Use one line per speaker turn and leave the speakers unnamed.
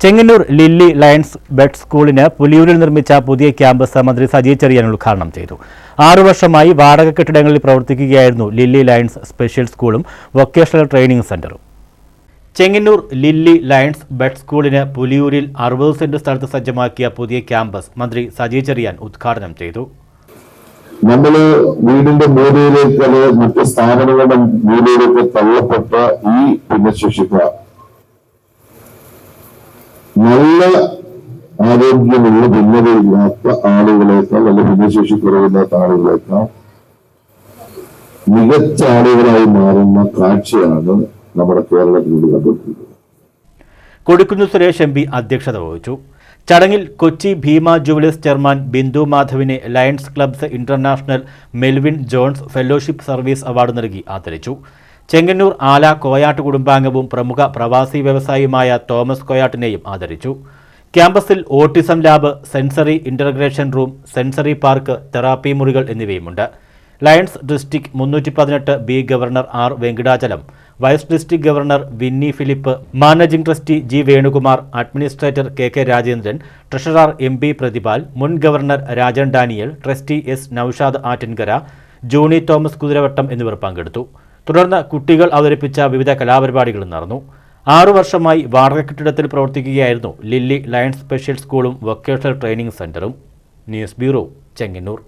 Chengannur lily lions bud സ്കൂളിന് പുലിയൂരിൽ നിർമ്മിച്ച പുതിയ ക്യാമ്പസ് മന്ത്രി സജി ചെറിയാൻ ഉദ്ഘാടനം ചെയ്തു. 6 വർഷമായി വാടക കെട്ടിടങ്ങളിൽ പ്രവർത്തിക്കുകയായിരുന്നു ലില്ലി ലയൺസ് സ്പെഷ്യൽ സ്കൂളും വൊക്കേഷണൽ ട്രെയിനിംഗ് സെന്ററും. ചെങ്ങന്നൂർ ലില്ലി ലയൺസ് ബഡ് സ്കൂളിന് പുലിയൂരിൽ 60 സെന്റ് സ്ഥലത്ത് സജ്ജമാക്കിയ പുതിയ ക്യാമ്പസ് മന്ത്രി സജി ചെറിയാൻ ഉദ്ഘാടനം ചെയ്തു.
നമ്മൾ വീടിന്റെ മൂലയിലേക്ക് മറ്റ് സ്ഥാപനങ്ങളുടെ മൂലയിലേക്ക് തള്ളപ്പെട്ട ഈ ഭിന്നശേഷിക്കാർ നല്ല ആരോഗ്യമുള്ള ഭിന്നതയില്ലാത്ത ആളുകളേക്കാൾ അല്ലെങ്കിൽ ഭിന്നശേഷി കുറവില്ലാത്ത ആളുകളേക്കാൾ മികച്ച ആളുകളായി മാറുന്ന കാഴ്ചയാണ് നമ്മുടെ കേരളത്തിൽ കണ്ടുകൊണ്ടിരിക്കുന്നത്.
കൊടിക്കുന്നിൽ സുരേഷ് MP അധ്യക്ഷത വഹിച്ചു. ചടങ്ങിൽ കൊച്ചി ഭീമ ജുവലേഴ്സ് ചെയർമാൻ ബിന്ദു മാധവിനെ Lions clubs international Melvin Jones fellowship service award നൽകി ആദരിച്ചു. ചെങ്ങന്നൂർ ആല കോയാട്ട് കുടുംബാംഗവും പ്രമുഖ പ്രവാസി വ്യവസായിയുമായ തോമസ് കോയാട്ടിനെയും ആദരിച്ചു. ക്യാമ്പസിൽ autism lab, sensory integration room, sensory park, therapy മുറികൾ എന്നിവയുമുണ്ട്. Lions district 318 B governor R Venkatachalam, vice district governor Winnie Philip, managing trustee G Venukumar, administrator KK Rajendran, treasurer MP Prathipal, മുൻ governor Rajan Daniel, trustee S Naushad Attinkara, Johnny Thomas Kuthiravattam എന്നിവർ പങ്കെടുത്തു. തുടർന്ന് കുട്ടികൾ അവതരിപ്പിച്ച വിവിധ കലാപരിപാടികളും നടന്നു. 6 വർഷമായി വാടക കെട്ടിടത്തിൽ പ്രവർത്തിക്കുകയായിരുന്നു ലില്ലി ലയൺസ് സ്പെഷ്യൽ സ്കൂളും വൊക്കേഷണൽ ട്രെയിനിംഗ് സെന്ററും. News bureau, Chengannur.